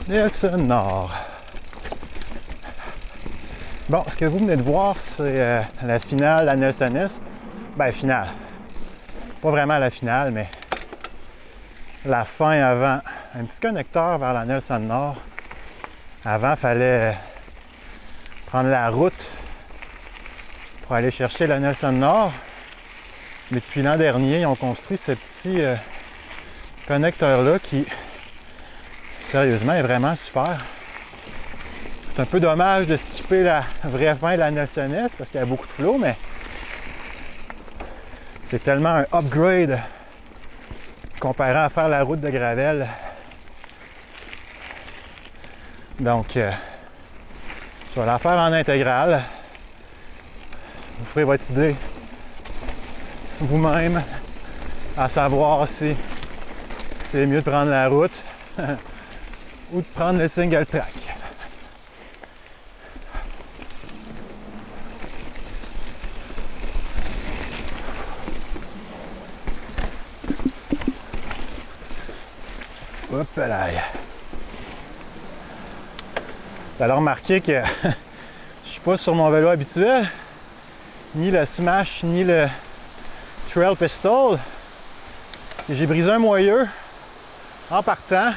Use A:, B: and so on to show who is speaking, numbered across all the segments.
A: Nelson Nord. Bon, ce que vous venez de voir, c'est la finale à Nelson Est. Ben, finale. Pas vraiment la finale, mais la fin avant. Un petit connecteur vers la Nelson Nord. Avant, il fallait prendre la route pour aller chercher la Nelson Nord. Mais depuis l'an dernier, ils ont construit ce petit connecteur-là qui, sérieusement, est vraiment super. C'est un peu dommage de skipper la vraie fin de la Nelson Est parce qu'il y a beaucoup de flow, mais c'est tellement un upgrade comparé à faire la route de Gravel. Donc, je vais la faire en intégrale. Vous ferez votre idée vous-même à savoir si c'est mieux de prendre la route ou de prendre le single track. Hop là. Vous allez remarquer que je suis pas sur mon vélo habituel, ni le Smash, ni le Trail Pistol. Et j'ai brisé un moyeu en partant.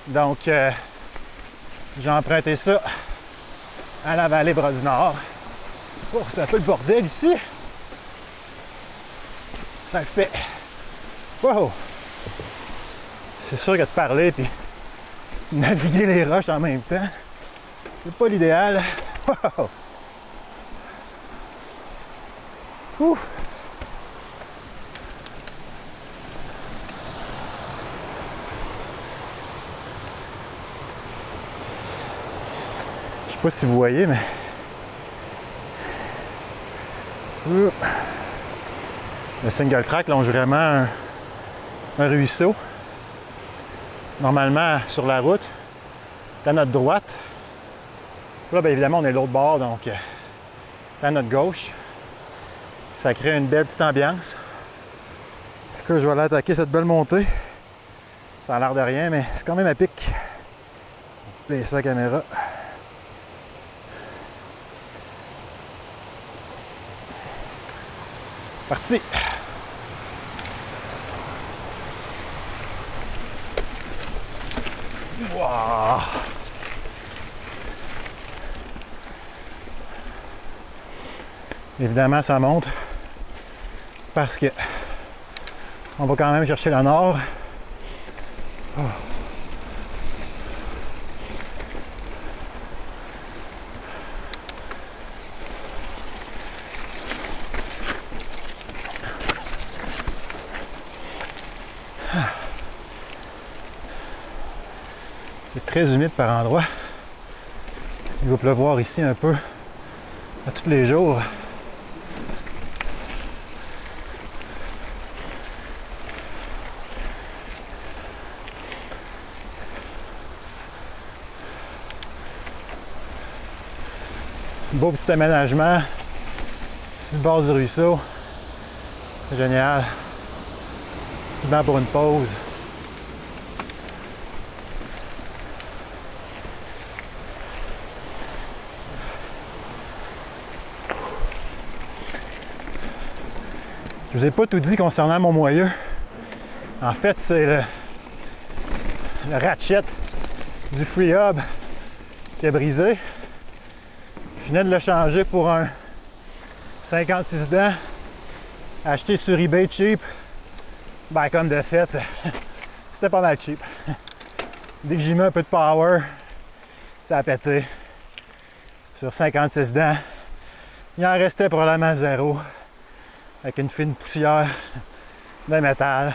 A: Donc, j'ai emprunté ça à la vallée Bras du Nord. Oh, c'est un peu le bordel ici. Ça le fait. Wow! C'est sûr que de parler et naviguer les roches en même temps, c'est pas l'idéal. Wow! Ouf! Je sais pas si vous voyez, mais le single track longe vraiment un ruisseau. Normalement, sur la route, à notre droite. Là, bien évidemment, on est l'autre bord, donc à notre gauche. Ça crée une belle petite ambiance. Je vais aller attaquer cette belle montée. Ça a l'air de rien, mais c'est quand même à pic. Baisse la caméra. Parti! Wow. Évidemment, ça monte parce que on va quand même chercher le nord. Oh. C'est très humide par endroits. Il va pleuvoir ici un peu à tous les jours. Beau petit aménagement sur le bord du ruisseau. C'est génial. Petit banc pour une pause. Je vous ai pas tout dit concernant mon moyeu. En fait, c'est le ratchet du Free Hub qui a brisé. Je venais de le changer pour un 56 dents acheté sur eBay cheap. Ben, comme de fait, c'était pas mal cheap. Dès que j'y mets un peu de power, ça a pété. Sur 56 dents, il en restait probablement zéro. Avec une fine poussière de métal.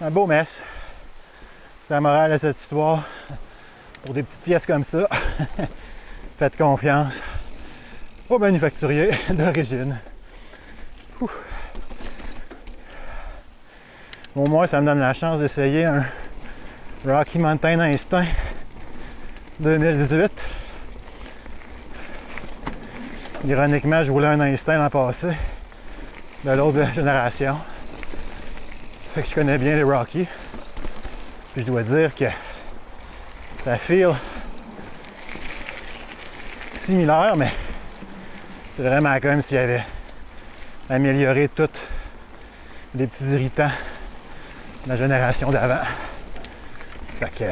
A: Un beau mess. C'est la morale de cette histoire. Pour des petites pièces comme ça, faites confiance au manufacturier d'origine. Au moins, ça me donne la chance d'essayer un Rocky Mountain Instinct 2018. Ironiquement, je voulais un Instinct l'an passé, de l'autre génération. Fait que je connais bien les Rocky. Puis je dois dire que ça feel similaire, mais c'est vraiment comme s'il y avait amélioré tous les petits irritants de la génération d'avant. Fait que,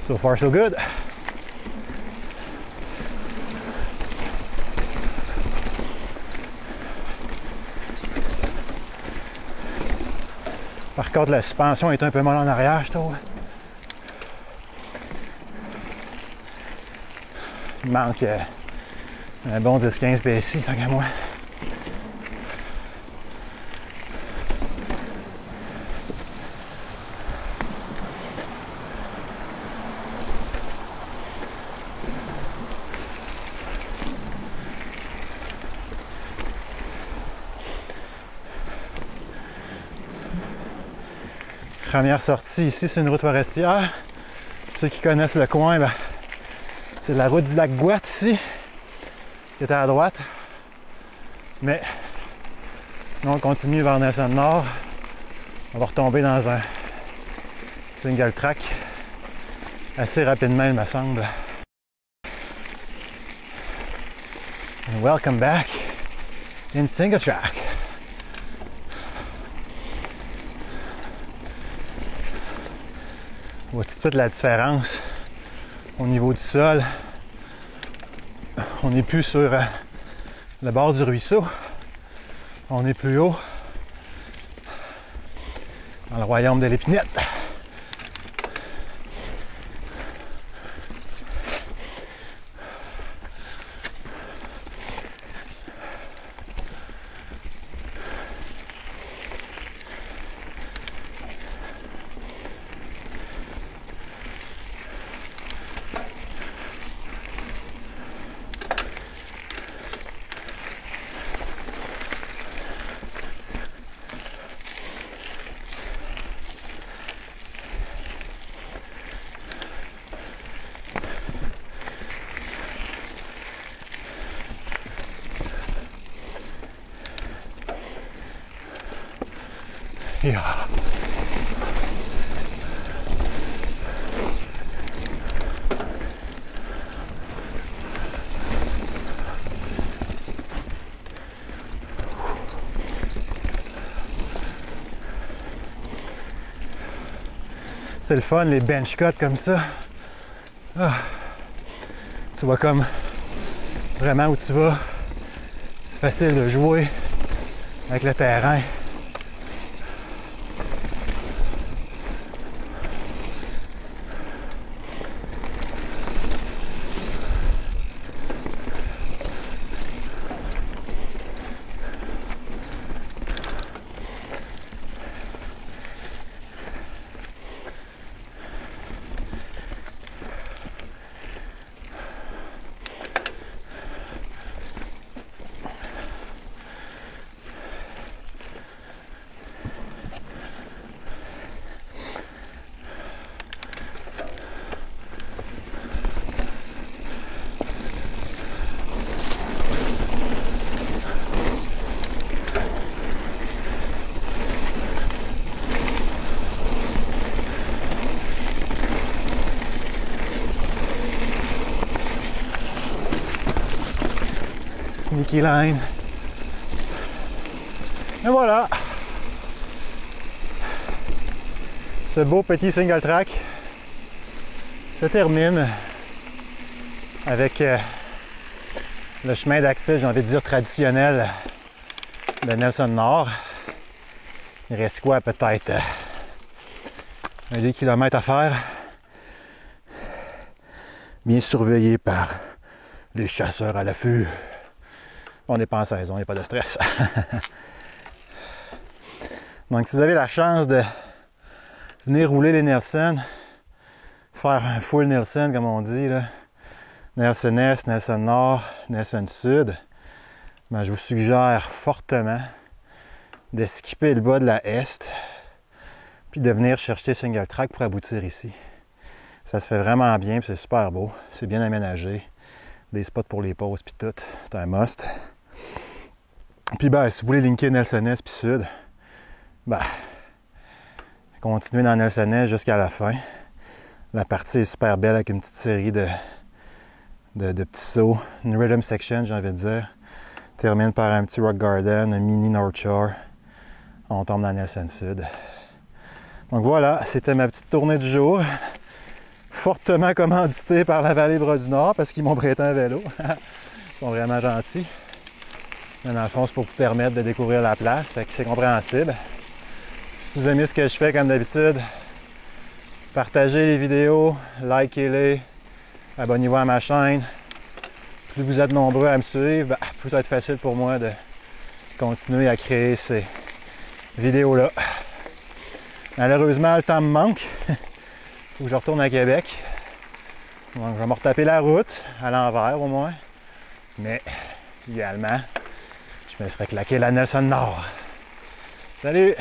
A: so far so good. Par contre, la suspension est un peu molle en arrière, je trouve. Il manque un bon 10-15 PSI, tant qu'à moi. Première sortie ici, c'est une route forestière. Ceux qui connaissent le coin, ben, c'est la route du lac Gouette ici, qui est à droite. Mais on continue vers Nelson Nord. On va retomber dans un single track assez rapidement, il me semble. And welcome back in single track. On voit tout de suite la différence au niveau du sol. On n'est plus sur le bord du ruisseau. On est plus haut dans le royaume de l'épinette. Yeah. C'est le fun, les bench cuts comme ça. Ah. Tu vois comme vraiment où tu vas. C'est facile de jouer avec le terrain. Sneaky line. Et voilà. Ce beau petit single track se termine avec le chemin d'accès, j'ai envie de dire, traditionnel de Nelson Nord. Il reste quoi, peut-être un 2 km à faire. Bien surveillé par les chasseurs à l'affût. On n'est pas en saison, il n'y a pas de stress. Donc, si vous avez la chance de venir rouler les Nelson, faire un full Nelson, comme on dit, là, Nelson Est, Nelson Nord, Nelson Sud, ben, je vous suggère fortement de skipper le bas de la Est, puis de venir chercher single track pour aboutir ici. Ça se fait vraiment bien, puis c'est super beau, c'est bien aménagé. Des spots pour les pauses, puis tout, c'est un must. Puis ben, si vous voulez linker Nelson Est puis Sud, ben, continuez dans Nelson Est jusqu'à la fin. La partie est super belle avec une petite série de petits sauts. Une rhythm section, j'ai envie de dire. Termine par un petit rock garden, un mini North Shore. On tombe dans Nelson Sud. Donc voilà, c'était ma petite tournée du jour. Fortement commanditée par la Vallée Bras du Nord parce qu'ils m'ont prêté un vélo. Ils sont vraiment gentils. Mais dans le fond, c'est pour vous permettre de découvrir la place. Fait que c'est compréhensible. Si vous aimez ce que je fais comme d'habitude, partagez les vidéos, likez-les, abonnez-vous à ma chaîne. Plus vous êtes nombreux à me suivre, plus ça va être facile pour moi de continuer à créer ces vidéos-là. Malheureusement, le temps me manque. Il faut que je retourne à Québec. Donc, je vais me retaper la route, à l'envers au moins. Mais, idéalement, je me serais claqué la Nelson Nord. Salut!